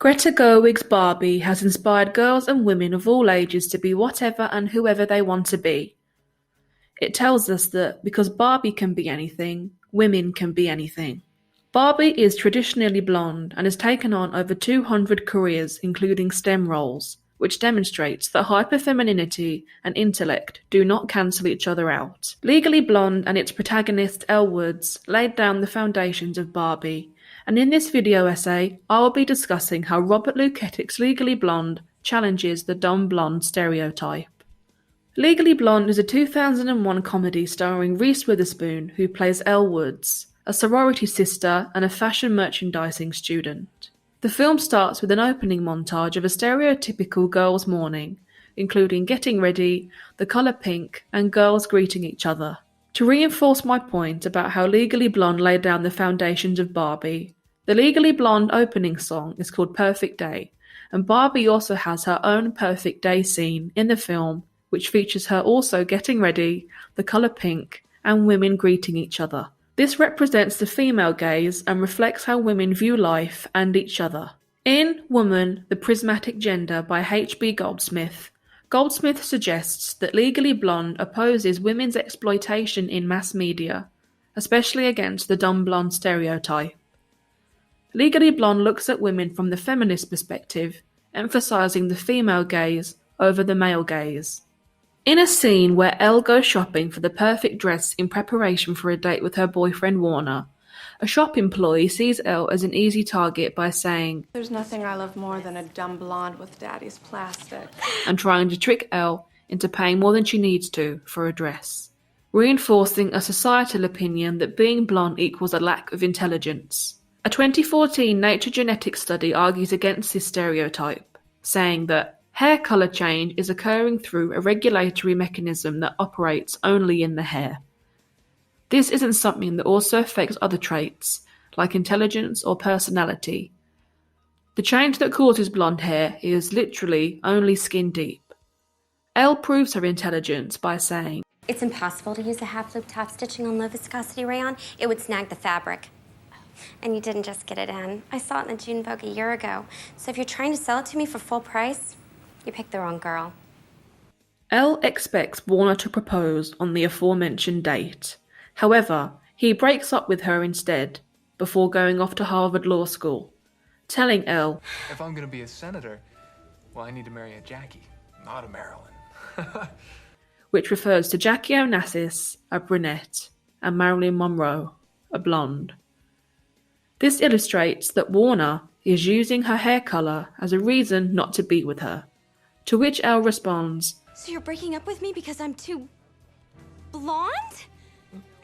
Greta Gerwig's Barbie has inspired girls and women of all ages to be whatever and whoever they want to be. It tells us that because Barbie can be anything, women can be anything. Barbie is traditionally blonde and has taken on over 200 careers including STEM roles, which demonstrates that hyperfemininity and intellect do not cancel each other out. Legally Blonde and its protagonist Elle Woods laid down the foundations of Barbie, and in this video essay I will be discussing how Robert Luketic's Legally Blonde challenges the dumb blonde stereotype. Legally Blonde is a 2001 comedy starring Reese Witherspoon, who plays Elle Woods, a sorority sister and a fashion merchandising student. The film starts with an opening montage of a stereotypical girls' morning, including getting ready, the colour pink, and girls greeting each other. To reinforce my point about how Legally Blonde laid down the foundations of Barbie, the Legally Blonde opening song is called Perfect Day, and Barbie also has her own Perfect Day scene in the film, which features her also getting ready, the colour pink, and women greeting each other. This represents the female gaze and reflects how women view life and each other. In Woman, the Prismatic Gender by H.B. Goldsmith, Goldsmith suggests that Legally Blonde opposes women's exploitation in mass media, especially against the dumb blonde stereotype. Legally Blonde looks at women from the feminist perspective, emphasizing the female gaze over the male gaze. In a scene where Elle goes shopping for the perfect dress in preparation for a date with her boyfriend Warner, a shop employee sees Elle as an easy target by saying, "There's nothing I love more than a dumb blonde with daddy's plastic," and trying to trick Elle into paying more than she needs to for a dress, reinforcing a societal opinion that being blonde equals a lack of intelligence. A 2014 Nature Genetics study argues against this stereotype, saying that hair color change is occurring through a regulatory mechanism that operates only in the hair. This isn't something that also affects other traits, like intelligence or personality. The change that causes blonde hair is literally only skin deep. Elle proves her intelligence by saying, "It's impossible to use a half-loop top stitching on low viscosity rayon. It would snag the fabric." And you didn't just get it in. I saw it in the June Vogue a year ago. So if you're trying to sell it to me for full price, you picked the wrong girl. Elle expects Warner to propose on the aforementioned date. However, he breaks up with her instead, before going off to Harvard Law School, telling Elle, "If I'm going to be a senator, well, I need to marry a Jackie, not a Marilyn." which refers to Jackie Onassis, a brunette, and Marilyn Monroe, a blonde. This illustrates that Warner is using her hair color as a reason not to be with her, to which Elle responds, "So you're breaking up with me because I'm too blonde?"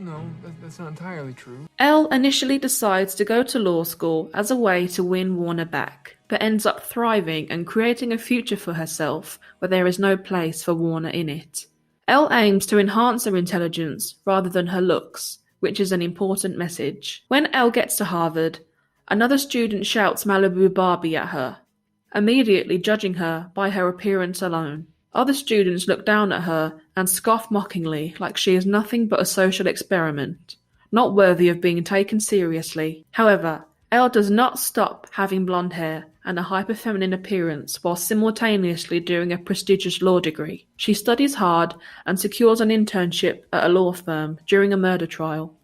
No, that's not entirely true. Elle initially decides to go to law school as a way to win Warner back, but ends up thriving and creating a future for herself where there is no place for Warner in it. Elle aims to enhance her intelligence rather than her looks, which is an important message. When Elle gets to Harvard, another student shouts Malibu Barbie at her, immediately judging her by her appearance alone. Other students look down at her and scoff mockingly like she is nothing but a social experiment, not worthy of being taken seriously. However, Elle does not stop having blonde hair and a hyper-feminine appearance while simultaneously doing a prestigious law degree. She studies hard and secures an internship at a law firm during a murder trial,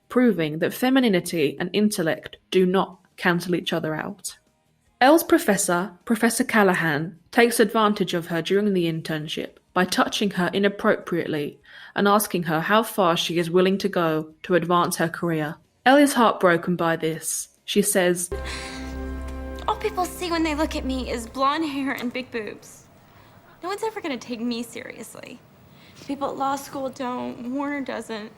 proving that femininity and intellect do not cancel each other out. Elle's professor, Professor Callahan, takes advantage of her during the internship by touching her inappropriately and asking her how far she is willing to go to advance her career. Elle is heartbroken by this. She says, "All people see when they look at me is blonde hair and big boobs. No one's ever going to take me seriously. People at law school don't. Warner doesn't.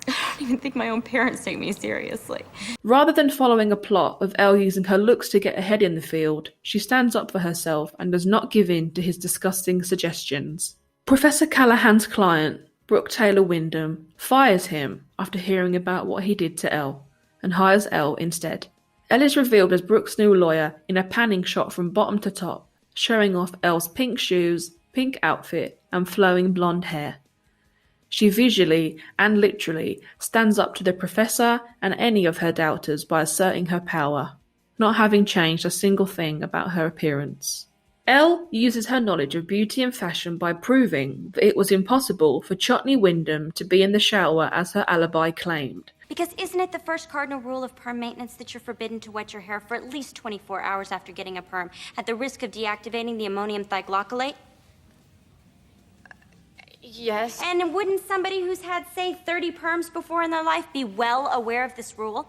I don't even think my own parents take me seriously." Rather than following a plot of Elle using her looks to get ahead in the field, she stands up for herself and does not give in to his disgusting suggestions. Professor Callahan's client, Brooke Taylor Wyndham, fires him after hearing about what he did to Elle, and hires Elle instead. Elle is revealed as Brooke's new lawyer in a panning shot from bottom to top, showing off Elle's pink shoes, pink outfit, and flowing blonde hair. She visually and literally stands up to the professor and any of her doubters by asserting her power. not having changed a single thing about her appearance. Elle uses her knowledge of beauty and fashion by proving that it was impossible for Chutney Wyndham to be in the shower as her alibi claimed. Because isn't it the first cardinal rule of perm maintenance that you're forbidden to wet your hair for at least 24 hours after getting a perm, at the risk of deactivating the ammonium thioglycolate? Yes. And wouldn't somebody who's had, say, 30 perms before in their life be well aware of this rule?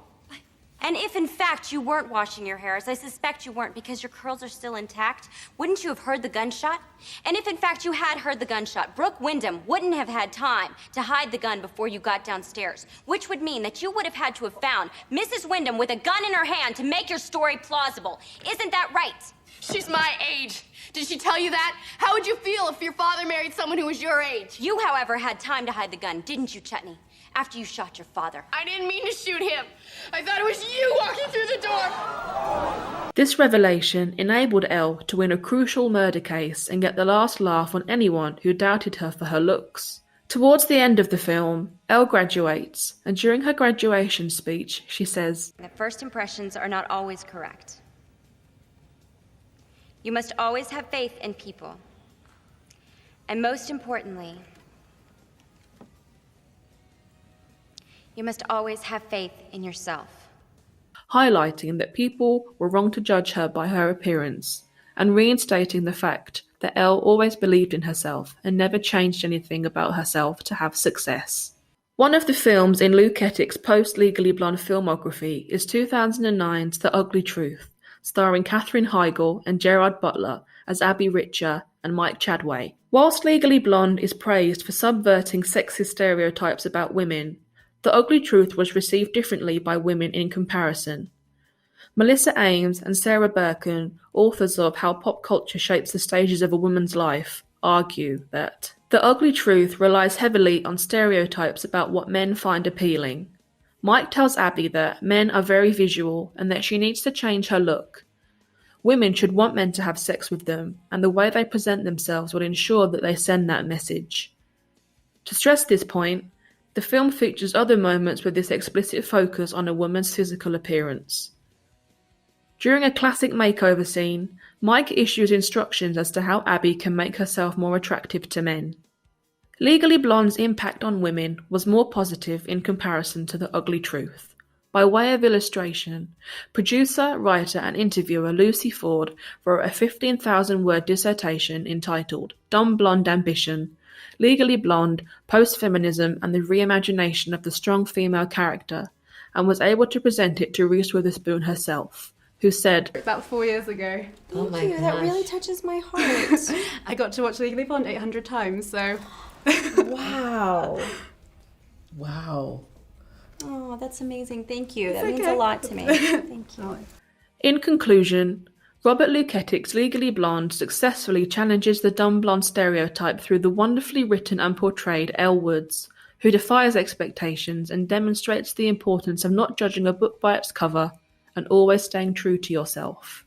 And if in fact you weren't washing your hair, as I suspect you weren't because your curls are still intact, wouldn't you have heard the gunshot? And if in fact you had heard the gunshot, Brooke Wyndham wouldn't have had time to hide the gun before you got downstairs, which would mean that you would have had to have found Mrs. Wyndham with a gun in her hand to make your story plausible. Isn't that right? She's my age. Did she tell you that? How would you feel if your father married someone who was your age? You, however, had time to hide the gun, didn't you, Chutney? After you shot your father. I didn't mean to shoot him. I thought it was you walking through the door. This revelation enabled Elle to win a crucial murder case and get the last laugh on anyone who doubted her for her looks. Towards the end of the film, Elle graduates, and during her graduation speech, she says, That first impressions are not always correct. You must always have faith in people. And most importantly, you must always have faith in yourself. highlighting that people were wrong to judge her by her appearance, and reinstating the fact that Elle always believed in herself and never changed anything about herself to have success. One of the films in Lou Kettick's post-Legally Blonde filmography is 2009's The Ugly Truth, starring Katherine Heigl and Gerard Butler as Abby Richer and Mike Chadway. Whilst Legally Blonde is praised for subverting sexist stereotypes about women, The Ugly Truth was received differently by women in comparison. Melissa Ames and Sarah Birkin, authors of How Pop Culture Shapes the Stages of a Woman's Life, argue that The Ugly Truth relies heavily on stereotypes about what men find appealing. Mike tells Abby that men are very visual and that she needs to change her look. Women should want men to have sex with them, and the way they present themselves will ensure that they send that message. To stress this point, the film features other moments with this explicit focus on a woman's physical appearance. During a classic makeover scene, Mike issues instructions as to how Abby can make herself more attractive to men. Legally Blonde's impact on women was more positive in comparison to The Ugly Truth. By way of illustration, producer, writer and interviewer Lucy Ford wrote a 15,000-word dissertation entitled Dumb Blonde Ambition, Legally Blonde, Post-Feminism and the Reimagination of the Strong Female Character, and was able to present it to Reese Witherspoon herself, who said, About 4 years ago. Thank you. That really touches my heart. I got to watch Legally Blonde 800 times, so... Wow. Wow. Oh, that's amazing. Thank you. That It's means a okay. lot to me. Thank you. In conclusion, Robert Lukettick's Legally Blonde successfully challenges the dumb blonde stereotype through the wonderfully written and portrayed Elle Woods, who defies expectations and demonstrates the importance of not judging a book by its cover and always staying true to yourself.